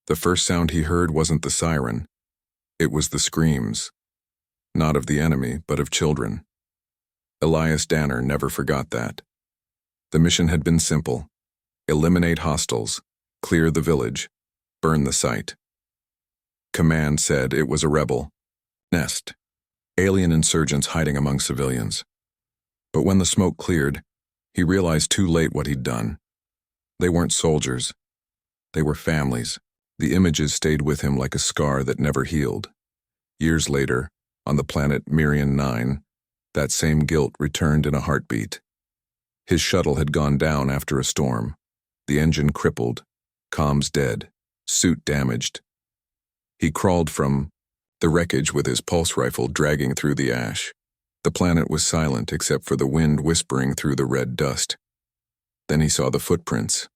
The first sound he heard wasn't the siren. It was the screams. Not of the enemy, but of children. Elias Danner never forgot that. The mission had been simple. Eliminate hostiles, clear the village, burn the site. Command said it was a rebel nest, alien insurgents hiding among civilians. But when the smoke cleared, he realized too late what he'd done. They weren't soldiers. They were families. The images stayed with him like a scar that never healed. Years later, on the planet Mirian 9, that same guilt returned in a heartbeat. His shuttle had gone down after a storm. The engine crippled, comms dead, suit damaged. He crawled from the wreckage with his pulse rifle dragging through the ash. The planet was silent except for the wind whispering through the red dust. Then he saw the footprints.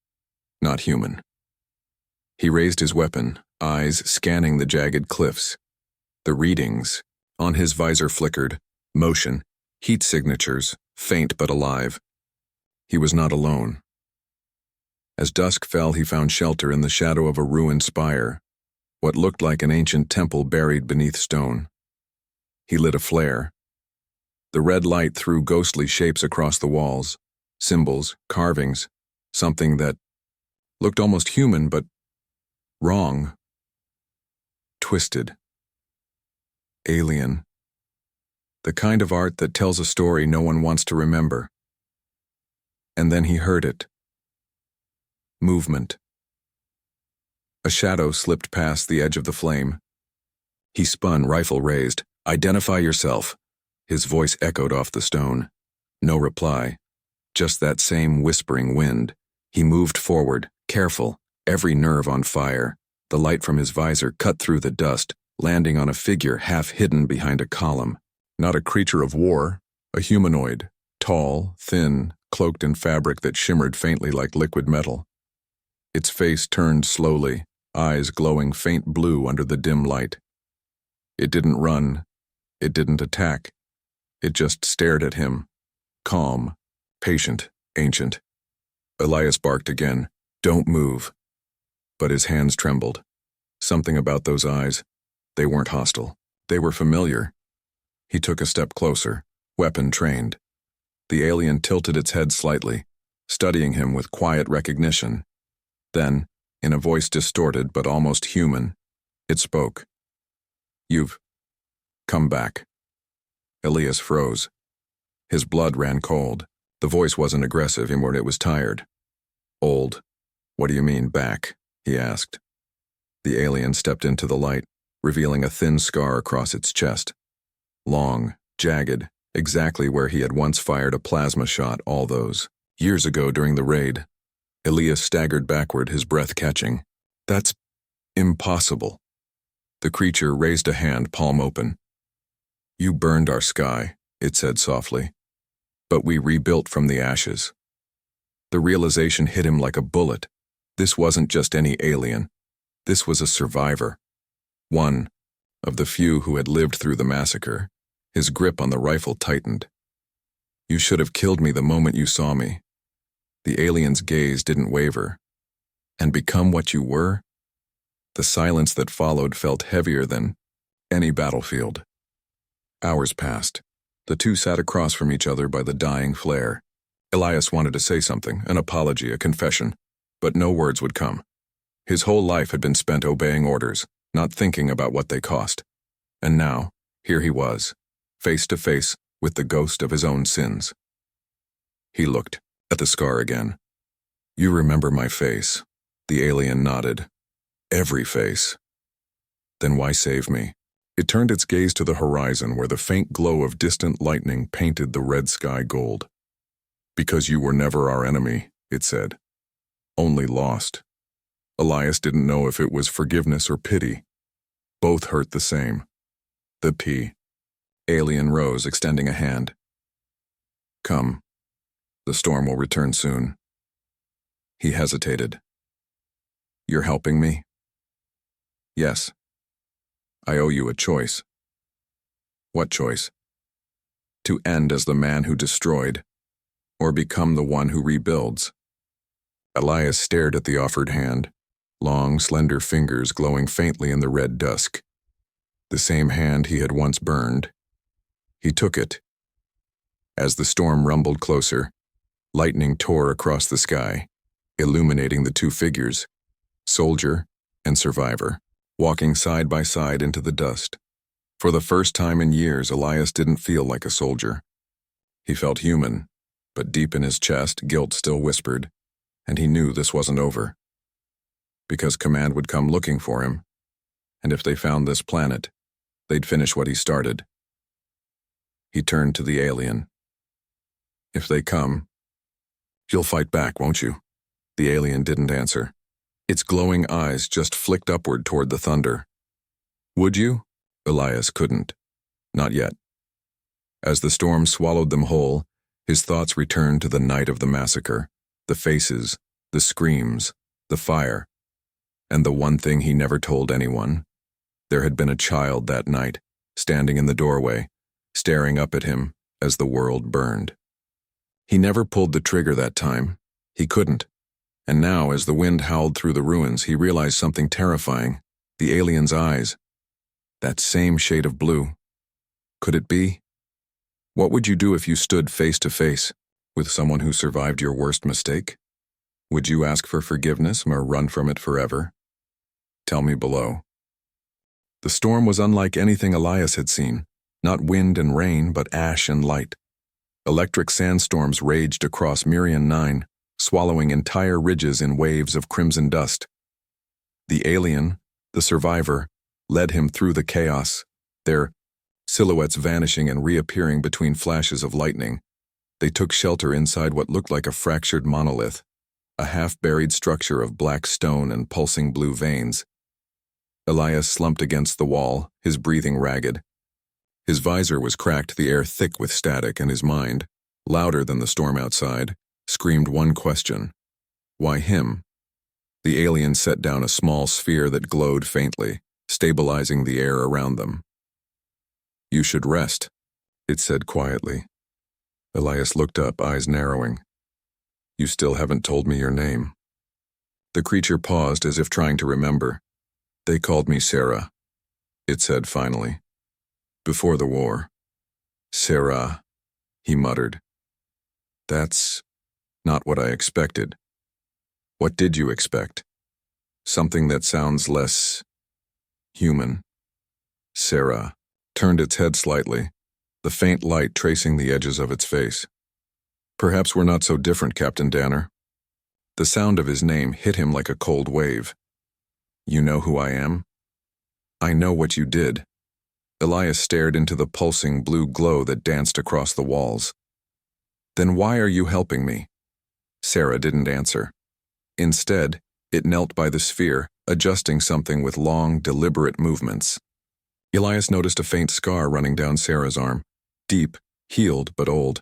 Not human. He raised his weapon, eyes scanning the jagged cliffs. The readings on his visor flickered, motion, heat signatures, faint but alive. He was not alone. As dusk fell, he found shelter in the shadow of a ruined spire, what looked like an ancient temple buried beneath stone. He lit a flare. The red light threw ghostly shapes across the walls, symbols, carvings, something that looked almost human but wrong, twisted, alien. The kind of art that tells a story no one wants to remember. And then he heard it. Movement. A shadow slipped past the edge of the flame. He spun, rifle raised. "Identify yourself." His voice echoed off the stone. No reply. Just that same whispering wind. He moved forward, careful, every nerve on fire. The light from his visor cut through the dust, landing on a figure half hidden behind a column. Not a creature of war, a humanoid, tall, thin, cloaked in fabric that shimmered faintly like liquid metal. Its face turned slowly, eyes glowing faint blue under the dim light. It didn't run. It didn't attack. It just stared at him. Calm, patient, ancient. Elias barked again, "Don't move." But his hands trembled. Something about those eyes. They weren't hostile. They were familiar. He took a step closer, weapon trained. The alien tilted its head slightly, studying him with quiet recognition. Then, in a voice distorted but almost human, it spoke. "You've come back." Elias froze. His blood ran cold. The voice wasn't aggressive, it was tired. "Old. What do you mean, back?" he asked. The alien stepped into the light, revealing a thin scar across its chest. Long, jagged, exactly where he had once fired a plasma shot all those years ago during the raid. Elias staggered backward, his breath catching. "That's impossible." The creature raised a hand, palm open. "You burned our sky," it said softly. "But we rebuilt from the ashes." The realization hit him like a bullet. This wasn't just any alien. This was a survivor. One of the few who had lived through the massacre. His grip on the rifle tightened. "You should have killed me the moment you saw me." The alien's gaze didn't waver. "And become what you were?" The silence that followed felt heavier than any battlefield. Hours passed. The two sat across from each other by the dying flare. Elias wanted to say something, an apology, a confession, but no words would come. His whole life had been spent obeying orders, not thinking about what they cost. And now, here he was, face to face with the ghost of his own sins. He looked at the scar again. "You remember my face?" The alien nodded. "Every face." "Then why save me?" It turned its gaze to the horizon where the faint glow of distant lightning painted the red sky gold. "Because you were never our enemy," it said. "Only lost." Elias didn't know if it was forgiveness or pity. Both hurt the same. The P. Alien rose, extending a hand. "Come. The storm will return soon." He hesitated. "You're helping me?" "Yes. I owe you a choice." "What choice?" "To end as the man who destroyed, or become the one who rebuilds." Elias stared at the offered hand. long, slender fingers glowing faintly in the red dusk. The same hand he had once burned. He took it. As the storm rumbled closer, lightning tore across the sky, illuminating the two figures, soldier and survivor, walking side by side into the dust. For the first time in years, Elias didn't feel like a soldier. He felt human, but deep in his chest, guilt still whispered, and he knew this wasn't over. Because command would come looking for him, and if they found this planet, they'd finish what he started. He turned to the alien. If they come, you'll fight back, won't you? The alien didn't answer. Its glowing eyes just flicked upward toward the thunder. Would you? Elias couldn't. Not yet. As the storm swallowed them whole, his thoughts returned to the night of the massacre, the faces, the screams, the fire, and the one thing he never told anyone. There had been a child that night, standing in the doorway, staring up at him as the world burned. He never pulled the trigger that time. He couldn't. And now, as the wind howled through the ruins, he realized something terrifying. The alien's eyes. That same shade of blue. Could it be? What would you do if you stood face to face with someone who survived your worst mistake? Would you ask for forgiveness or run from it forever? Tell me below. The storm was unlike anything Elias had seen. Not wind and rain, but ash and light. Electric sandstorms raged across Merian 9, swallowing entire ridges in waves of crimson dust. The alien, the survivor, led him through the chaos, their silhouettes vanishing and reappearing between flashes of lightning. They took shelter inside what looked like a fractured monolith, a half-buried structure of black stone and pulsing blue veins. Elias slumped against the wall, his breathing ragged. His visor was cracked, the air thick with static, and his mind, louder than the storm outside, screamed one question. Why him? The alien set down a small sphere that glowed faintly, stabilizing the air around them. You should rest, it said quietly. Elias looked up, eyes narrowing. You still haven't told me your name. The creature paused as if trying to remember. They called me Sarah, it said finally. Before the war. Sarah, he muttered. That's not what I expected. What did you expect? Something that sounds less human. Sarah turned its head slightly, the faint light tracing the edges of its face. Perhaps we're not so different, Captain Danner. The sound of his name hit him like a cold wave. You know who I am? I know what you did. Elias stared into the pulsing blue glow that danced across the walls. Then why are you helping me? Sarah didn't answer. Instead, it knelt by the sphere, adjusting something with long, deliberate movements. Elias noticed a faint scar running down Sarah's arm. Deep, healed, but old.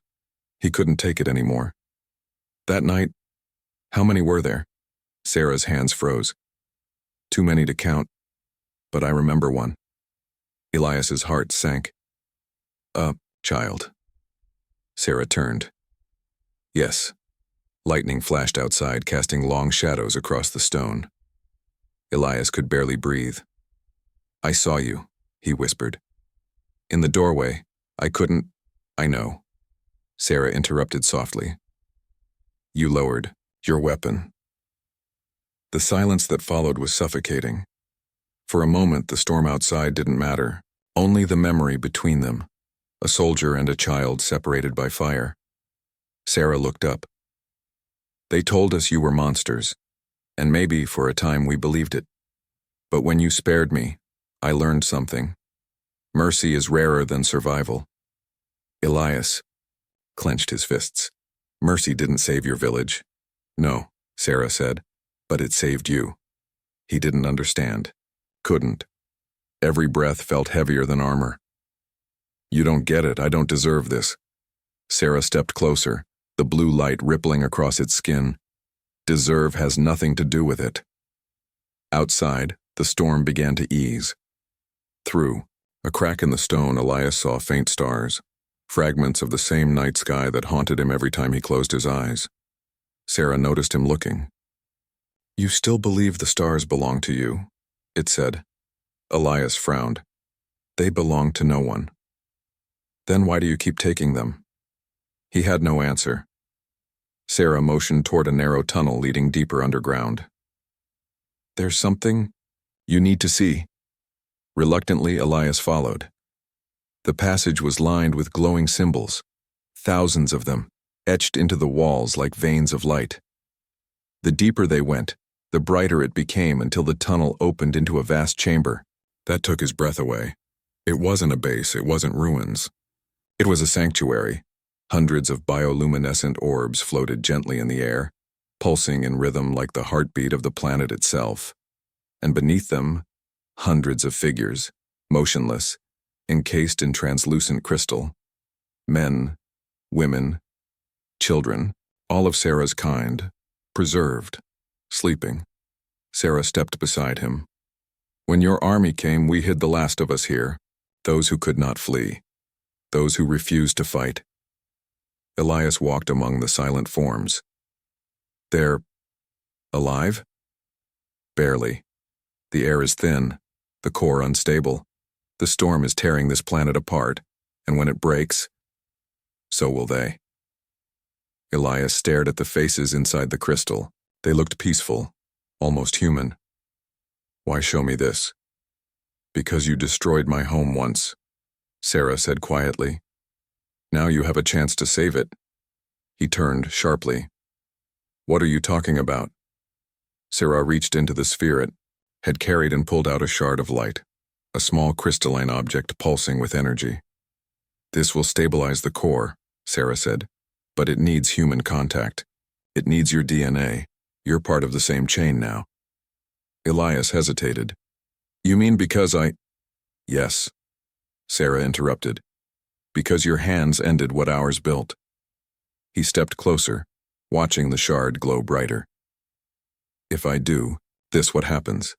He couldn't take it anymore. That night, how many were there? Sarah's hands froze. Too many to count, but I remember one. Elias's heart sank. Child. Sarah turned. Yes. Lightning flashed outside, casting long shadows across the stone. Elias could barely breathe. I saw you, he whispered. In the doorway. I know. Sarah interrupted softly. You lowered your weapon. The silence that followed was suffocating. For a moment, the storm outside didn't matter, only the memory between them, a soldier and a child separated by fire. Sarah looked up. They told us you were monsters, and maybe for a time we believed it. But when you spared me, I learned something. Mercy is rarer than survival. Elias clenched his fists. Mercy didn't save your village. No, Sarah said, but it saved you. He didn't understand. Couldn't. Every breath felt heavier than armor. You don't get it. I don't deserve this. Sarah stepped closer, the blue light rippling across its skin. Deserve has nothing to do with it. Outside, the storm began to ease. Through a crack in the stone, Elias saw faint stars, fragments of the same night sky that haunted him every time he closed his eyes. Sarah noticed him looking. You still believe the stars belong to you, it said. Elias frowned. They belong to no one. Then why do you keep taking them? He had no answer. Sarah motioned toward a narrow tunnel leading deeper underground. There's something you need to see. Reluctantly, Elias followed. The passage was lined with glowing symbols, thousands of them, etched into the walls like veins of light. The deeper they went, the brighter it became until the tunnel opened into a vast chamber. That took his breath away. It wasn't a base, it wasn't ruins. It was a sanctuary. Hundreds of bioluminescent orbs floated gently in the air, pulsing in rhythm like the heartbeat of the planet itself. And beneath them, hundreds of figures, motionless, encased in translucent crystal. Men, women, children, all of Sarah's kind, preserved, sleeping. Sarah stepped beside him. When your army came, we hid the last of us here, those who could not flee, those who refused to fight. Elias walked among the silent forms. They're alive? Barely. The air is thin, the core unstable. The storm is tearing this planet apart, and when it breaks, so will they. Elias stared at the faces inside the crystal. They looked peaceful, almost human. Why show me this? Because you destroyed my home once, Sarah said quietly. Now you have a chance to save it. He turned sharply. What are you talking about? Sarah reached into the sphere it had carried and pulled out a shard of light, a small crystalline object pulsing with energy. This will stabilize the core, Sarah said, but it needs human contact. It needs your DNA. You're part of the same chain now. Elias hesitated. You mean because I... Yes, Sarah interrupted. Because your hands ended what ours built. He stepped closer, watching the shard glow brighter. If I do, this what happens.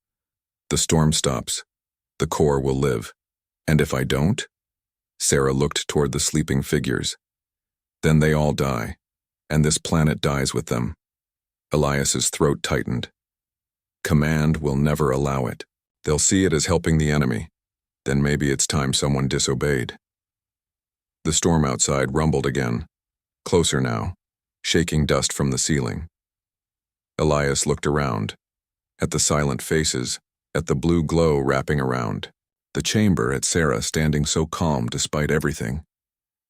The storm stops. The core will live. And if I don't? Sarah looked toward the sleeping figures. Then they all die, and this planet dies with them. Elias's throat tightened. Command will never allow it. They'll see it as helping the enemy. Then maybe it's time someone disobeyed. The storm outside rumbled again, closer now, shaking dust from the ceiling. Elias looked around, at the silent faces, at the blue glow wrapping around, the chamber, at Sarah standing so calm despite everything.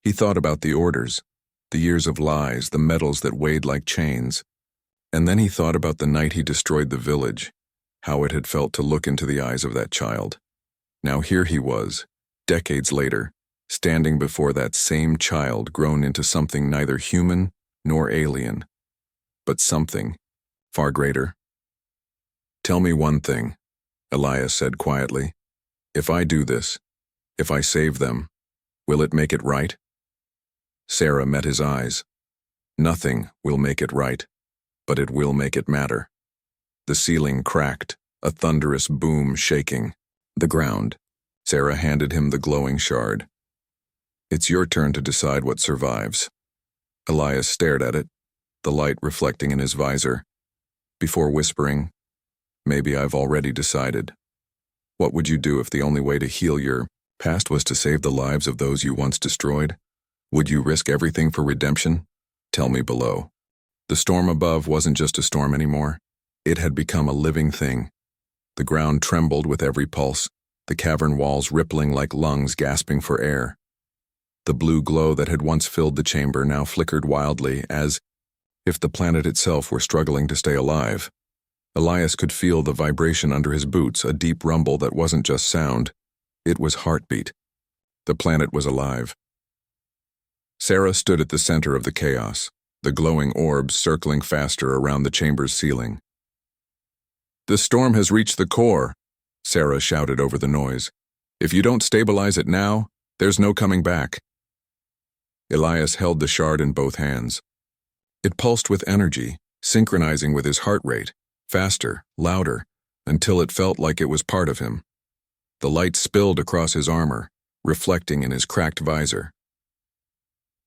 He thought about the orders, the years of lies, the metals that weighed like chains. And then he thought about the night he destroyed the village, how it had felt to look into the eyes of that child. Now here he was, decades later, standing before that same child grown into something neither human nor alien, but something far greater. Tell me one thing, Elias said quietly. If I do this, if I save them, will it make it right? Sarah met his eyes. Nothing will make it right, but it will make it matter. The ceiling cracked, a thunderous boom shaking the ground. Sarah handed him the glowing shard. It's your turn to decide what survives. Elias stared at it, the light reflecting in his visor, before whispering, maybe I've already decided. What would you do if the only way to heal your past was to save the lives of those you once destroyed? Would you risk everything for redemption? Tell me below. The storm above wasn't just a storm anymore. It had become a living thing. The ground trembled with every pulse, the cavern walls rippling like lungs gasping for air. The blue glow that had once filled the chamber now flickered wildly, as if the planet itself were struggling to stay alive. Elias could feel the vibration under his boots, a deep rumble that wasn't just sound. It was heartbeat. The planet was alive. Sarah stood at the center of the chaos, the glowing orbs circling faster around the chamber's ceiling. The storm has reached the core, Sarah shouted over the noise. If you don't stabilize it now, there's no coming back. Elias held the shard in both hands. It pulsed with energy, synchronizing with his heart rate, faster, louder, until it felt like it was part of him. The light spilled across his armor, reflecting in his cracked visor.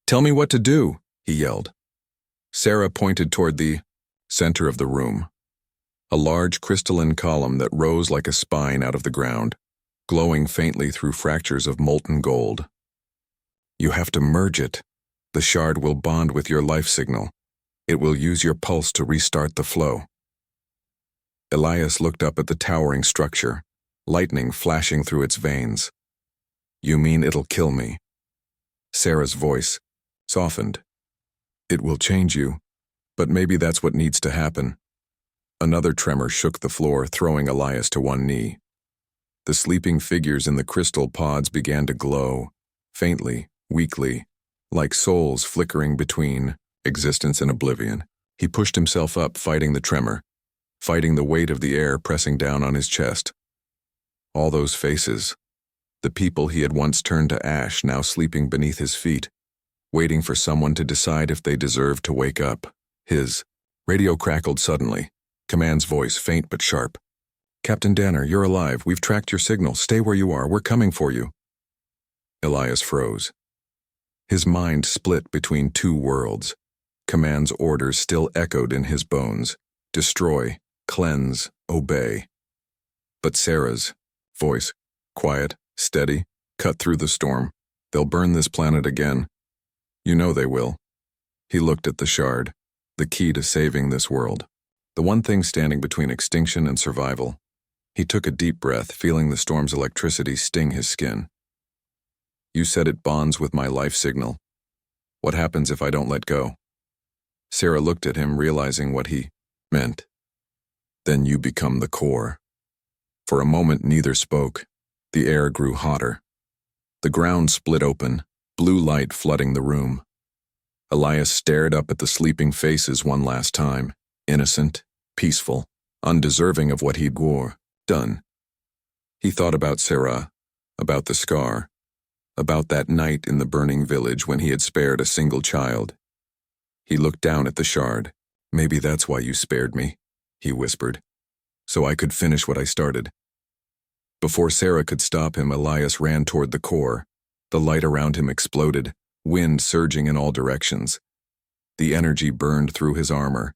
Tell me what to do, he yelled. Sarah pointed toward the center of the room. a large crystalline column that rose like a spine out of the ground, glowing faintly through fractures of molten gold. You have to merge it. The shard will bond with your life signal. It will use your pulse to restart the flow. Elias looked up at the towering structure, lightning flashing through its veins. You mean it'll kill me? Sarah's voice softened. It will change you, but maybe that's what needs to happen. Another tremor shook the floor, throwing Elias to one knee. The sleeping figures in the crystal pods began to glow, faintly, weakly, like souls flickering between existence and oblivion. He pushed himself up, fighting the tremor, fighting the weight of the air pressing down on his chest. All those faces, the people he had once turned to ash, now sleeping beneath his feet, waiting for someone to decide if they deserved to wake up. His radio crackled suddenly, Command's voice faint but sharp. Captain Danner, you're alive. We've tracked your signal. Stay where you are. We're coming for you. Elias froze. His mind split between two worlds. Command's orders still echoed in his bones. Destroy, cleanse, obey. But Sarah's voice, quiet, steady, cut through the storm. They'll burn this planet again. You know they will. He looked at the shard, the key to saving this world. The one thing standing between extinction and survival. He took a deep breath, feeling the storm's electricity sting his skin. You said it bonds with my life signal. What happens if I don't let go? Sarah looked at him, realizing what he meant. Then you become the core. For a moment, neither spoke. The air grew hotter. The ground split open, blue light flooding the room. Elias stared up at the sleeping faces one last time, innocent, peaceful, undeserving of what he'd done. He thought about Sarah, about the scar, about that night in the burning village when he had spared a single child. He looked down at the shard. Maybe that's why you spared me, he whispered, so I could finish what I started. Before Sarah could stop him, Elias ran toward the core. The light around him exploded, wind surging in all directions. The energy burned through his armor,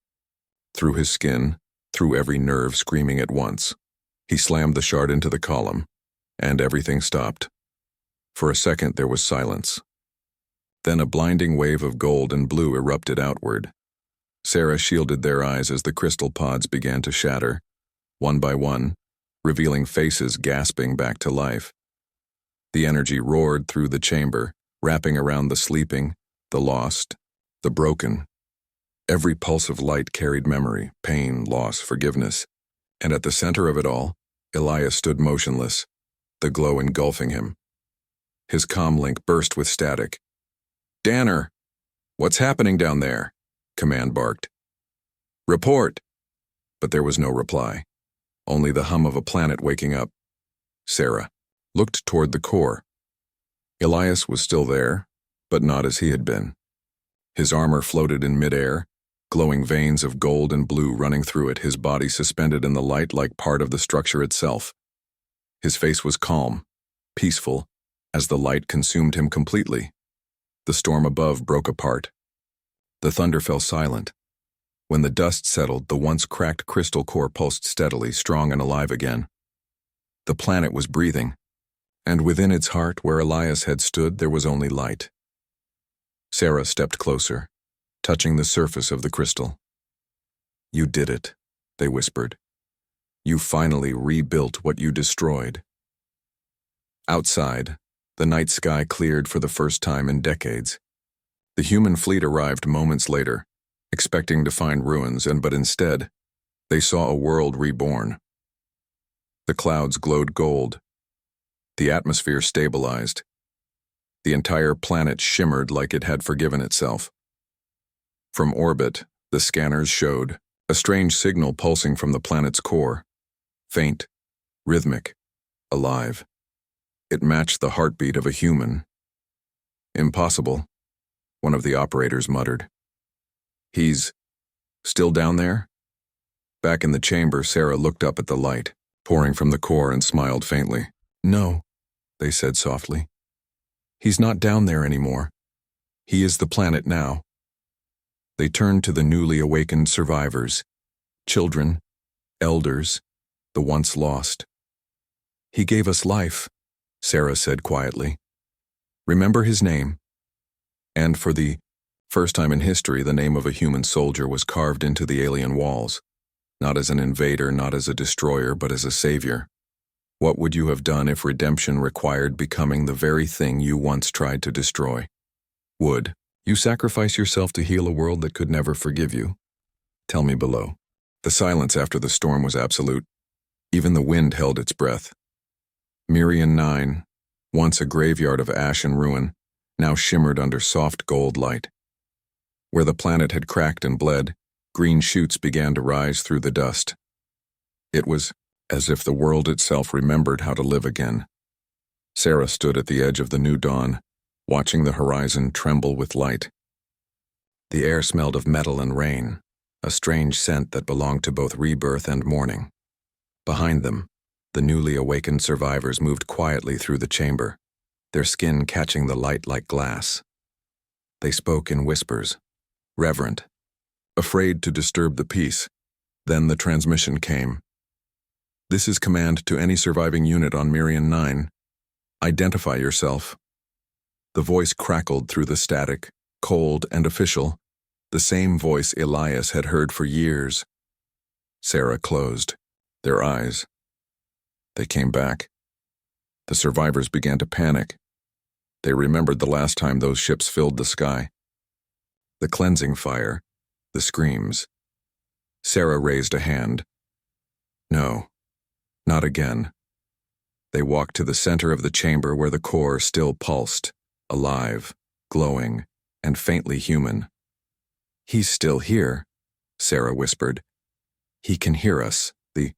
through his skin, through every nerve screaming at once. He slammed the shard into the column, and everything stopped. For a second there was silence. Then a blinding wave of gold and blue erupted outward. Sarah shielded their eyes as the crystal pods began to shatter, one by one, revealing faces gasping back to life. The energy roared through the chamber, wrapping around the sleeping, the lost, the broken. Every pulse of light carried memory, pain, loss, forgiveness. And at the center of it all, Elias stood motionless, the glow engulfing him. His comlink burst with static. Danner! What's happening down there? Command barked. Report! But there was no reply. Only the hum of a planet waking up. Sarah looked toward the core. Elias was still there, but not as he had been. His armor floated in midair, glowing veins of gold and blue running through it, his body suspended in the light like part of the structure itself. His face was calm, peaceful, as the light consumed him completely. The storm above broke apart. The thunder fell silent. When the dust settled, the once cracked crystal core pulsed steadily, strong and alive again. The planet was breathing, and within its heart, where Elias had stood, there was only light. Sarah stepped closer, touching the surface of the crystal. You did it, they whispered. You finally rebuilt what you destroyed. Outside, the night sky cleared for the first time in decades. The human fleet arrived moments later, expecting to find ruins, but instead, they saw a world reborn. The clouds glowed gold. The atmosphere stabilized. The entire planet shimmered like it had forgiven itself. From orbit, the scanners showed a strange signal pulsing from the planet's core. Faint, rhythmic, alive. It matched the heartbeat of a human. Impossible, one of the operators muttered. He's still down there? Back in the chamber, Sarah looked up at the light, pouring from the core, and smiled faintly. No, they said softly. He's not down there anymore. He is the planet now. They turned to the newly awakened survivors, children, elders, the once lost. He gave us life, Sarah said quietly. Remember his name? And for the first time in history, the name of a human soldier was carved into the alien walls, not as an invader, not as a destroyer, but as a savior. What would you have done if redemption required becoming the very thing you once tried to destroy? Would you sacrifice yourself to heal a world that could never forgive you? Tell me below. The silence after the storm was absolute. Even the wind held its breath. Mirian 9, once a graveyard of ash and ruin, now shimmered under soft gold light. Where the planet had cracked and bled, green shoots began to rise through the dust. It was as if the world itself remembered how to live again. Sarah stood at the edge of the new dawn, watching the horizon tremble with light. The air smelled of metal and rain, a strange scent that belonged to both rebirth and mourning. Behind them, the newly awakened survivors moved quietly through the chamber, their skin catching the light like glass. They spoke in whispers, reverent, afraid to disturb the peace. Then the transmission came. This is command to any surviving unit on Mirian 9. Identify yourself. The voice crackled through the static, cold and official, the same voice Elias had heard for years. Sarah closed their eyes. They came back. The survivors began to panic. They remembered the last time those ships filled the sky. The cleansing fire, the screams. Sarah raised a hand. No, not again. They walked to the center of the chamber where the core still pulsed, alive, glowing, and faintly human. He's still here, Sarah whispered. He can hear us. The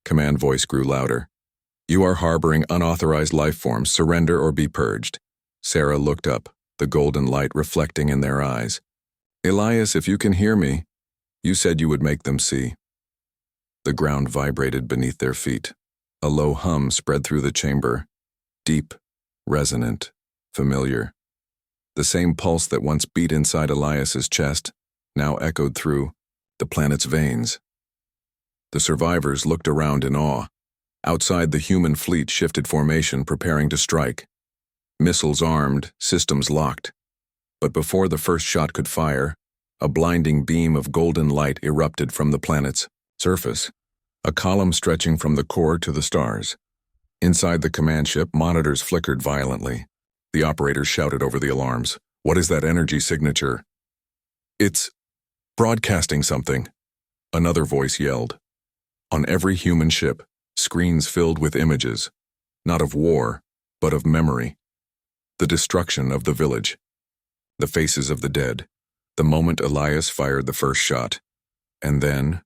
command voice grew louder. You are harboring unauthorized life forms. Surrender or be purged. Sarah looked up, the golden light reflecting in their eyes. Elias, if you can hear me, you said you would make them see. The ground vibrated beneath their feet. A low hum spread through the chamber, deep, resonant, familiar. The same pulse that once beat inside Elias's chest now echoed through the planet's veins. The survivors looked around in awe. Outside, the human fleet shifted formation, preparing to strike. Missiles armed, systems locked. But before the first shot could fire, a blinding beam of golden light erupted from the planet's surface, a column stretching from the core to the stars. Inside the command ship, monitors flickered violently. The operators shouted over the alarms. What is that energy signature? It's broadcasting something, another voice yelled. On every human ship, screens filled with images, not of war, but of memory. The destruction of the village, the faces of the dead, the moment Elias fired the first shot, and then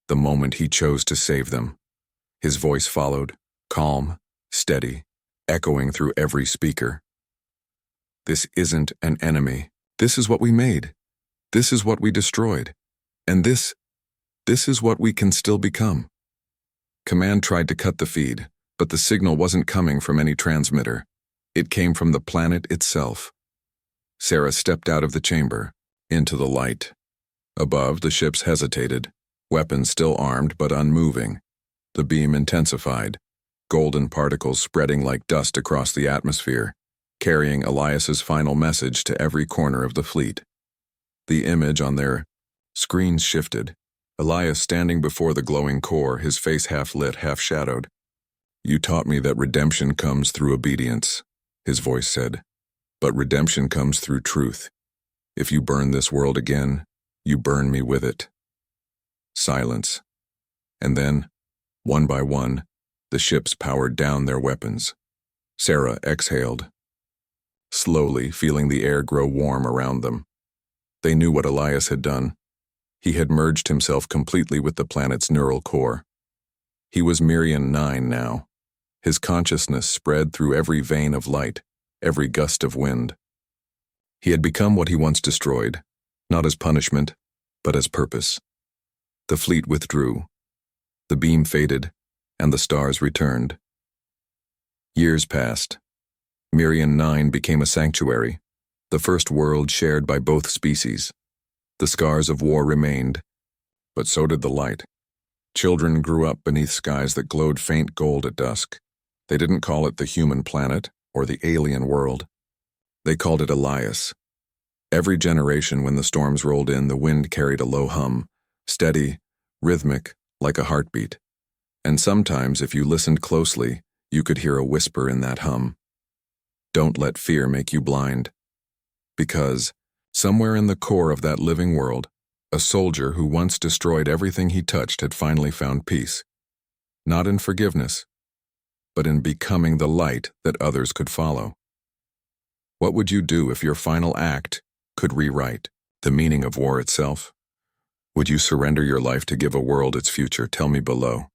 the moment he chose to save them. His voice followed, calm, steady, echoing through every speaker. This isn't an enemy. This is what we made. This is what we destroyed. And this is what we can still become. Command tried to cut the feed, but the signal wasn't coming from any transmitter. It came from the planet itself. Sarah stepped out of the chamber, into the light. Above, the ships hesitated, weapons still armed but unmoving. The beam intensified, golden particles spreading like dust across the atmosphere, carrying Elias's final message to every corner of the fleet. The image on their screens shifted. Elias standing before the glowing core, his face half lit, half shadowed. You taught me that redemption comes through obedience, his voice said. But redemption comes through truth. If you burn this world again, you burn me with it. Silence. And then, one by one, the ships powered down their weapons. Sarah exhaled, slowly feeling the air grow warm around them. They knew what Elias had done. He had merged himself completely with the planet's neural core. He was Mirian 9 now. His consciousness spread through every vein of light, every gust of wind. He had become what he once destroyed, not as punishment, but as purpose. The fleet withdrew. The beam faded, and the stars returned. Years passed. Mirian 9 became a sanctuary, the first world shared by both species. The scars of war remained, but so did the light. Children grew up beneath skies that glowed faint gold at dusk. They didn't call it the human planet or the alien world. They called it Elias. Every generation, when the storms rolled in, the wind carried a low hum, steady, rhythmic, like a heartbeat. And sometimes, if you listened closely, you could hear a whisper in that hum. Don't let fear make you blind. Because, somewhere in the core of that living world, a soldier who once destroyed everything he touched had finally found peace. Not in forgiveness, but in becoming the light that others could follow. What would you do if your final act could rewrite the meaning of war itself? Would you surrender your life to give a world its future? Tell me below.